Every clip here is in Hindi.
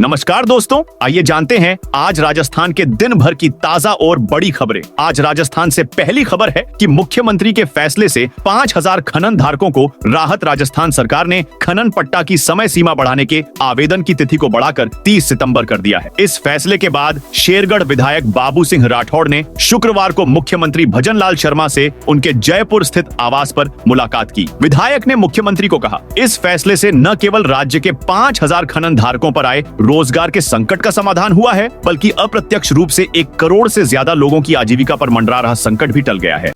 नमस्कार दोस्तों, आइए जानते हैं आज राजस्थान के दिन भर की ताजा और बड़ी खबरें। आज राजस्थान से पहली खबर है कि मुख्यमंत्री के फैसले से 5000 खनन धारकों को राहत। राजस्थान सरकार ने खनन पट्टा की समय सीमा बढ़ाने के आवेदन की तिथि को बढ़ाकर 30 सितंबर कर दिया है। इस फैसले के बाद शेरगढ़ विधायक बाबू सिंह राठौड़ ने शुक्रवार को मुख्यमंत्री भजनलाल शर्मा से उनके जयपुर स्थित आवास पर मुलाकात की। विधायक ने मुख्यमंत्री को कहा, इस फैसले से न केवल राज्य के 5000 खनन धारकों पर आए रोजगार के संकट का समाधान हुआ है, बल्कि अप्रत्यक्ष रूप से 1 करोड़ से ज्यादा लोगों की आजीविका पर मंडरा रहा संकट भी टल गया है।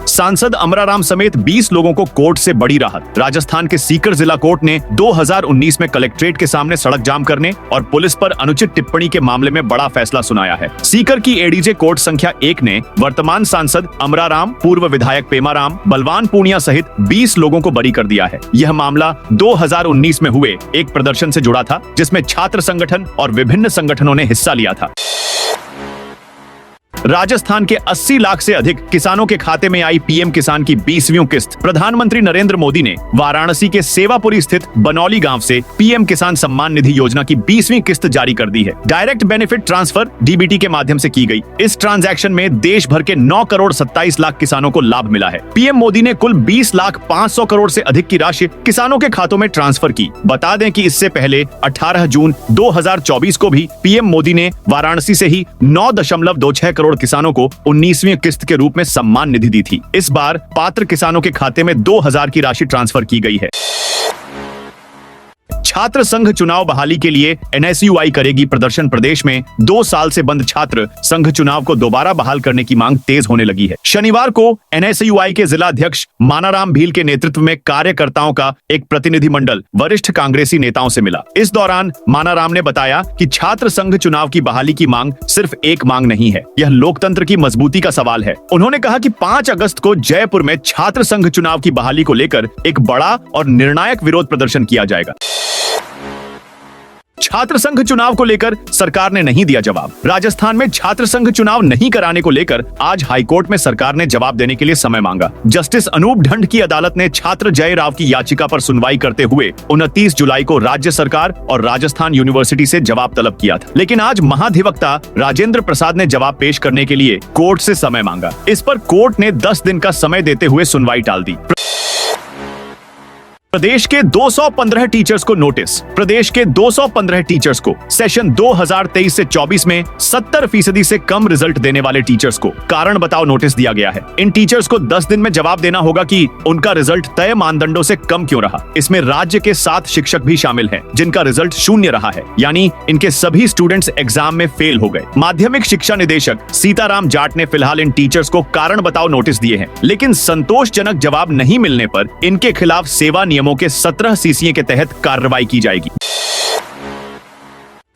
सांसद अमराराम समेत 20 लोगों को कोर्ट से बड़ी राहत। राजस्थान के सीकर जिला कोर्ट ने 2019 में कलेक्ट्रेट के सामने सड़क जाम करने और पुलिस पर अनुचित टिप्पणी के मामले में बड़ा फैसला सुनाया है। सीकर की एडीजे कोर्ट संख्या 1 ने वर्तमान सांसद अमराराम, पूर्व विधायक पेमाराम, बलवान पूनिया सहित 20 लोगों को बरी कर दिया है। यह मामला 2019 में हुए एक प्रदर्शन से जुड़ा था, जिसमें छात्र संगठन और विभिन्न संगठनों ने हिस्सा लिया था। राजस्थान के 80 लाख से अधिक किसानों के खाते में आई पीएम किसान की 20वीं किस्त। प्रधानमंत्री नरेंद्र मोदी ने वाराणसी के सेवापुरी स्थित बनौली गांव से पीएम किसान सम्मान निधि योजना की 20वीं किस्त जारी कर दी है। डायरेक्ट बेनिफिट ट्रांसफर डीबीटी के माध्यम से की गई। इस ट्रांजैक्शन में देश भर के 9 करोड़ 27 लाख किसानों को लाभ मिला है। पीएम मोदी ने कुल 20 लाख 500 करोड़ से अधिक की राशि किसानों के खातों में ट्रांसफर की। बता दें कि इससे पहले 18 जून 2024 को भी पीएम मोदी ने वाराणसी से ही 9.26 करोड़ किसानों को 19वीं किस्त के रूप में सम्मान निधि दी थी। इस बार पात्र किसानों के खाते में 2000 की राशि ट्रांसफर की गई है। छात्र संघ चुनाव बहाली के लिए एनएसयूआई करेगी प्रदर्शन। प्रदेश में 2 साल से बंद छात्र संघ चुनाव को दोबारा बहाल करने की मांग तेज होने लगी है। शनिवार को एनएसयूआई के जिला अध्यक्ष मानाराम भील के नेतृत्व में कार्यकर्ताओं का एक प्रतिनिधिमंडल वरिष्ठ कांग्रेसी नेताओं से मिला। इस दौरान मानाराम ने बताया कि छात्र संघ चुनाव की बहाली की मांग सिर्फ एक मांग नहीं है, यह लोकतंत्र की मजबूती का सवाल है। उन्होंने कहा कि 5 अगस्त को जयपुर में छात्र संघ चुनाव की बहाली को लेकर एक बड़ा और निर्णायक विरोध प्रदर्शन किया जाएगा। छात्र संघ चुनाव को लेकर सरकार ने नहीं दिया जवाब। राजस्थान में छात्र संघ चुनाव नहीं कराने को लेकर आज हाईकोर्ट में सरकार ने जवाब देने के लिए समय मांगा। जस्टिस अनूप ढंड की अदालत ने छात्र जय राव की याचिका पर सुनवाई करते हुए 29 जुलाई को राज्य सरकार और राजस्थान यूनिवर्सिटी से जवाब तलब किया था, लेकिन आज महाधिवक्ता राजेंद्र प्रसाद ने जवाब पेश करने के लिए कोर्ट से समय मांगा। इस पर कोर्ट ने 10 दिन का समय देते हुए सुनवाई टाल दी। प्रदेश के 215 टीचर्स को नोटिस। प्रदेश के 215 टीचर्स को सेशन 2023 से 24 में 70% से कम रिजल्ट देने वाले टीचर्स को कारण बताओ नोटिस दिया गया है। इन टीचर्स को 10 दिन में जवाब देना होगा कि उनका रिजल्ट तय मानदंडों से कम क्यों रहा। इसमें राज्य के 7 शिक्षक भी शामिल हैं, जिनका रिजल्ट 0 रहा है, यानी इनके सभी स्टूडेंट्स एग्जाम में फेल हो गए। माध्यमिक शिक्षा निदेशक सीताराम जाट ने फिलहाल इन टीचर्स को कारण बताओ नोटिस दिए हैं, लेकिन संतोषजनक जवाब नहीं मिलने पर इनके खिलाफ सेवा नियमों के 17 सीसीए के तहत कार्रवाई की जाएगी।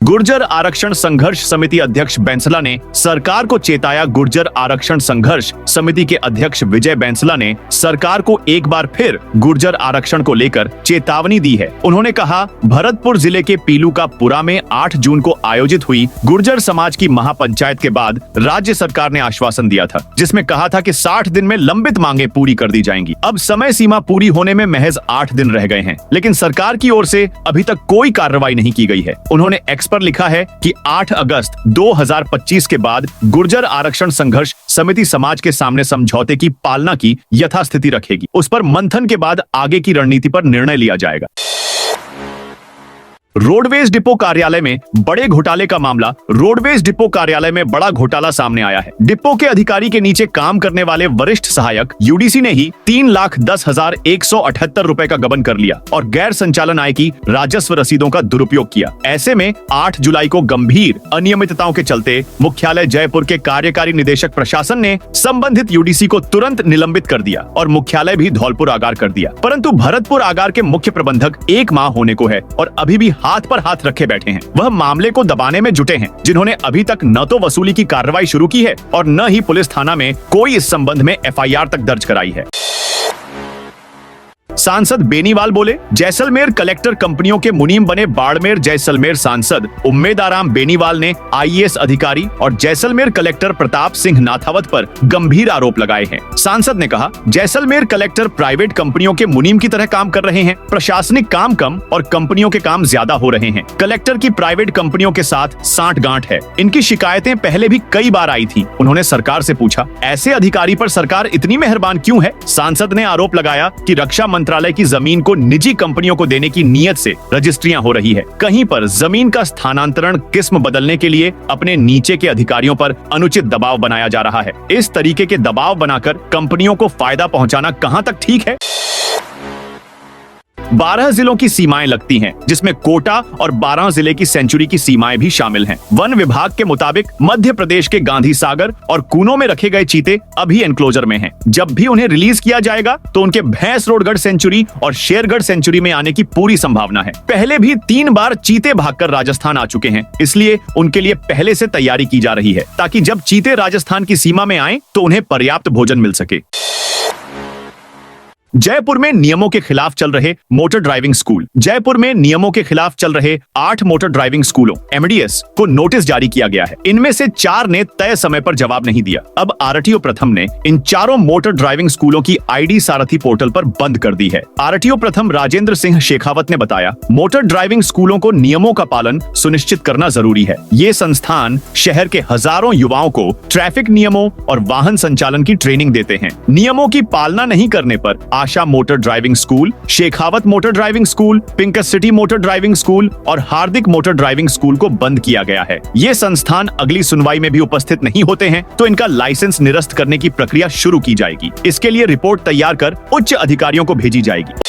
गुर्जर आरक्षण संघर्ष समिति अध्यक्ष बैंसला ने सरकार को चेताया। गुर्जर आरक्षण संघर्ष समिति के अध्यक्ष विजय बैंसला ने सरकार को एक बार फिर गुर्जर आरक्षण को लेकर चेतावनी दी है। उन्होंने कहा, भरतपुर जिले के पीलूकापुरा में 8 जून को आयोजित हुई गुर्जर समाज की महापंचायत के बाद राज्य सरकार ने आश्वासन दिया था, जिसमें कहा था कि 60 दिन में लंबित मांगे पूरी कर दी जाएंगी। अब समय सीमा पूरी होने में महज 8 दिन रह गए हैं, लेकिन सरकार की ओर से अभी तक कोई कार्रवाई नहीं की गई है। उन्होंने एक्स पर लिखा है कि 8 अगस्त 2025 के बाद गुर्जर आरक्षण संघर्ष समिति समाज के सामने समझौते की पालना की यथास्थिति रखेगी। उस पर मंथन के बाद आगे की रणनीति पर निर्णय लिया जाएगा। रोडवेज डिपो कार्यालय में बड़े घोटाले का मामला। रोडवेज डिपो कार्यालय में बड़ा घोटाला सामने आया है। डिपो के अधिकारी के नीचे काम करने वाले वरिष्ठ सहायक यूडीसी ने ही 3,10,178 रुपए का गबन कर लिया और गैर संचालन आय की राजस्व रसीदों का दुरुपयोग किया। ऐसे में 8 जुलाई को गंभीर अनियमितताओं के चलते मुख्यालय जयपुर के कार्यकारी निदेशक प्रशासन ने संबंधित यूडीसी को तुरंत निलंबित कर दिया और मुख्यालय भी धौलपुर आगार कर दिया। परंतु भरतपुर आगार के मुख्य प्रबंधक 1 माह होने को है और अभी भी हाथ पर हाथ रखे बैठे हैं। वह मामले को दबाने में जुटे हैं, जिन्होंने अभी तक न तो वसूली की कार्रवाई शुरू की है और न ही पुलिस थाना में कोई इस संबंध में एफआईआर तक दर्ज कराई है। सांसद बेनीवाल बोले, जैसलमेर कलेक्टर कंपनियों के मुनीम बने बाड़मेर जैसलमेर सांसद उम्मेद आराम बेनीवाल ने IAS अधिकारी और जैसलमेर कलेक्टर प्रताप सिंह नाथावत पर गंभीर आरोप लगाए हैं। सांसद ने कहा, जैसलमेर कलेक्टर प्राइवेट कंपनियों के मुनीम की तरह काम कर रहे हैं। प्रशासनिक काम कम और कंपनियों के काम ज्यादा हो रहे हैं। कलेक्टर की प्राइवेट कंपनियों के साथ सांठ-गांठ है। इनकी शिकायतें पहले भी कई बार आई थी। उन्होंने सरकार से पूछा, ऐसे अधिकारी पर सरकार इतनी मेहरबान क्यों है? सांसद ने आरोप लगाया कि रक्षा मंत्रालय की जमीन को निजी कंपनियों को देने की नीयत से रजिस्ट्रियां हो रही है। कहीं पर जमीन का स्थानांतरण किस्म बदलने के लिए अपने नीचे के अधिकारियों पर अनुचित दबाव बनाया जा रहा है। इस तरीके के दबाव बनाकर कंपनियों को फायदा पहुंचाना कहां तक ठीक है? 12 जिलों की सीमाएं लगती हैं, जिसमें कोटा और 12 जिले की सेंचुरी की सीमाएं भी शामिल हैं। वन विभाग के मुताबिक मध्य प्रदेश के गांधी सागर और कूनो में रखे गए चीते अभी एनक्लोजर में हैं। जब भी उन्हें रिलीज किया जाएगा तो उनके भैंसरोडगढ़ सेंचुरी और शेरगढ़ सेंचुरी में आने की पूरी संभावना है। पहले भी 3 बार चीते भागकर राजस्थान आ चुके हैं, इसलिए उनके लिए पहले से तैयारी की जा रही है, ताकि जब चीते राजस्थान की सीमा में आए तो उन्हें पर्याप्त भोजन मिल सके। जयपुर में नियमों के खिलाफ चल रहे मोटर ड्राइविंग स्कूल। जयपुर में नियमों के खिलाफ चल रहे 8 मोटर ड्राइविंग स्कूलों MDS को नोटिस जारी किया गया है। इनमें से 4 ने तय समय पर जवाब नहीं दिया। अब RTO प्रथम ने इन चारों मोटर ड्राइविंग स्कूलों की ID सारथी पोर्टल पर बंद कर दी है। RTO प्रथम राजेंद्र सिंह शेखावत ने बताया, मोटर ड्राइविंग स्कूलों को नियमों का पालन सुनिश्चित करना जरूरी है। ये संस्थान शहर के हजारों युवाओं को ट्रैफिक नियमों और वाहन संचालन की ट्रेनिंग देते हैं। नियमों की पालना नहीं करने पर Asha motor driving school, Shekhawat motor driving school, pink city motor driving school और हार्दिक मोटर ड्राइविंग स्कूल को बंद किया गया है। ये संस्थान अगली सुनवाई में भी उपस्थित नहीं होते हैं तो इनका लाइसेंस निरस्त करने की प्रक्रिया शुरू की जाएगी। इसके लिए रिपोर्ट तैयार कर उच्च अधिकारियों को भेजी जाएगी।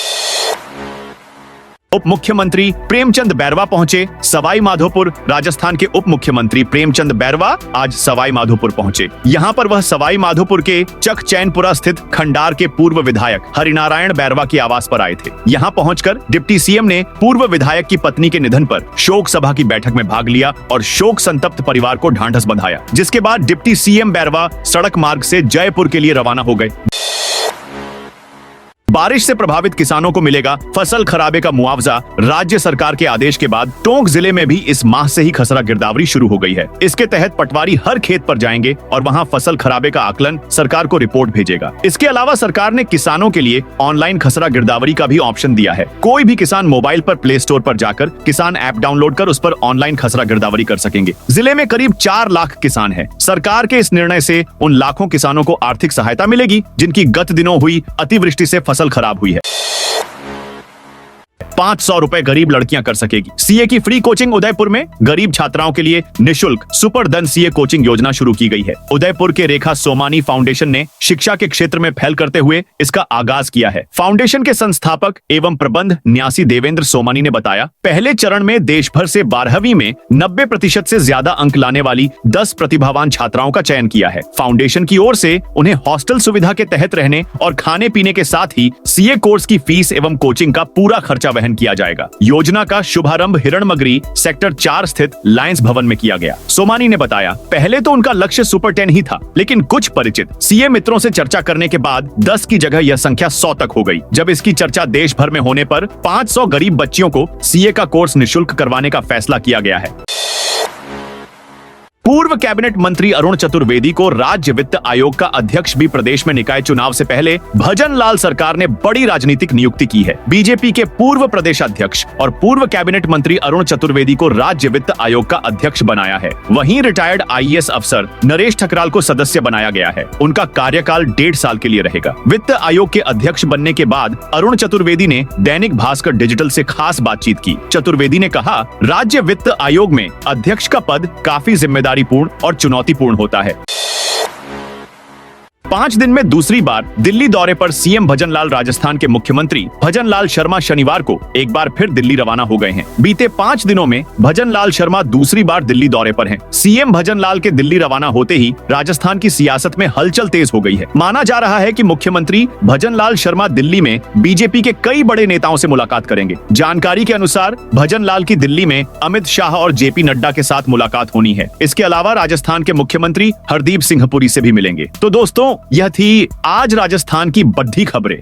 उप मुख्यमंत्री प्रेमचंद बैरवा पहुंचे सवाई माधोपुर। राजस्थान के उप मुख्यमंत्री प्रेमचंद बैरवा आज सवाई माधोपुर पहुंचे। यहां पर वह सवाई माधोपुर के चकचैनपुरा स्थित खंडार के पूर्व विधायक हरिनारायण बैरवा के आवास पर आए थे। यहां पहुंचकर डिप्टी CM ने पूर्व विधायक की पत्नी के निधन पर शोक सभा की बैठक में भाग लिया और शोक संतप्त परिवार को ढांढस बंधाया, जिसके बाद डिप्टी CM बैरवा सड़क मार्ग से जयपुर के लिए रवाना हो गए। बारिश से प्रभावित किसानों को मिलेगा फसल खराबे का मुआवजा। राज्य सरकार के आदेश के बाद टोंक जिले में भी इस माह से ही खसरा गिरदावरी शुरू हो गई है। इसके तहत पटवारी हर खेत पर जाएंगे और वहां फसल खराबे का आकलन सरकार को रिपोर्ट भेजेगा। इसके अलावा सरकार ने किसानों के लिए ऑनलाइन खसरा गिरदावरी का भी ऑप्शन दिया है। कोई भी किसान मोबाइल पर प्ले स्टोर पर जाकर किसान ऐप डाउनलोड कर उस पर ऑनलाइन खसरा गिरदावरी कर सकेंगे। जिले में करीब 4 लाख किसान हैं। सरकार के इस निर्णय से उन लाखों किसानों को आर्थिक सहायता मिलेगी जिनकी गत दिनों हुई अतिवृष्टि से फसल खराब हुई है। 500 रुपए गरीब लड़कियां कर सकेगी। CA की फ्री कोचिंग उदयपुर में गरीब छात्राओं के लिए निशुल्क सुपर धन CA कोचिंग योजना शुरू की गई है। उदयपुर के रेखा सोमानी फाउंडेशन ने शिक्षा के क्षेत्र में पहल करते हुए इसका आगाज किया है। फाउंडेशन के संस्थापक एवं प्रबंध न्यासी देवेंद्र सोमानी ने बताया, पहले चरण में देश भर से 12वीं में 90% से ज्यादा अंक लाने वाली 10 प्रतिभावान छात्राओं का चयन किया है। फाउंडेशन की ओर से उन्हें हॉस्टल सुविधा के तहत रहने और खाने पीने के साथ ही CA कोर्स की फीस एवं कोचिंग का पूरा खर्चा वहन किया जाएगा। योजना का शुभारंभ हिरणमगरी सेक्टर 4 स्थित लायंस भवन में किया गया। सोमानी ने बताया, पहले तो उनका लक्ष्य सुपर 10 ही था, लेकिन कुछ परिचित CA मित्रों से चर्चा करने के बाद 10 की जगह यह संख्या 100 तक हो गई। जब इसकी चर्चा देश भर में होने पर 500 गरीब बच्चियों को CA का कोर्स निःशुल्क करवाने का फैसला किया गया है। पूर्व कैबिनेट मंत्री अरुण चतुर्वेदी को राज्य वित्त आयोग का अध्यक्ष भी प्रदेश में निकाय चुनाव से पहले भजन लाल सरकार ने बड़ी राजनीतिक नियुक्ति की है। बीजेपी के पूर्व प्रदेश अध्यक्ष और पूर्व कैबिनेट मंत्री अरुण चतुर्वेदी को राज्य वित्त आयोग का अध्यक्ष बनाया है। वहीं रिटायर्ड IAS अफसर नरेश ठकराल को सदस्य बनाया गया है। उनका कार्यकाल 1.5 साल के लिए रहेगा। वित्त आयोग के अध्यक्ष बनने के बाद अरुण चतुर्वेदी ने दैनिक भास्कर डिजिटल से खास बातचीत की। चतुर्वेदी ने कहा, राज्य वित्त आयोग में अध्यक्ष का पद काफी जिम्मेदारीपूर्ण और चुनौतीपूर्ण होता है। 5 दिन में दूसरी बार दिल्ली दौरे पर CM भजनलाल राजस्थान के मुख्यमंत्री भजनलाल शर्मा शनिवार को एक बार फिर दिल्ली रवाना हो गए हैं। बीते 5 दिनों में भजनलाल शर्मा दूसरी बार दिल्ली दौरे पर हैं। CM भजनलाल के दिल्ली रवाना होते ही राजस्थान की सियासत में हलचल तेज हो गई है। माना जा रहा है कि मुख्यमंत्री भजनलाल शर्मा दिल्ली में बीजेपी के कई बड़े नेताओं से मुलाकात करेंगे। जानकारी के अनुसार भजनलाल की दिल्ली में अमित शाह और JP नड्डा के साथ मुलाकात होनी है। इसके अलावा राजस्थान के मुख्यमंत्री हरदीप सिंह पुरी से भी मिलेंगे। तो दोस्तों, यह थी आज राजस्थान की बड़ी खबरें।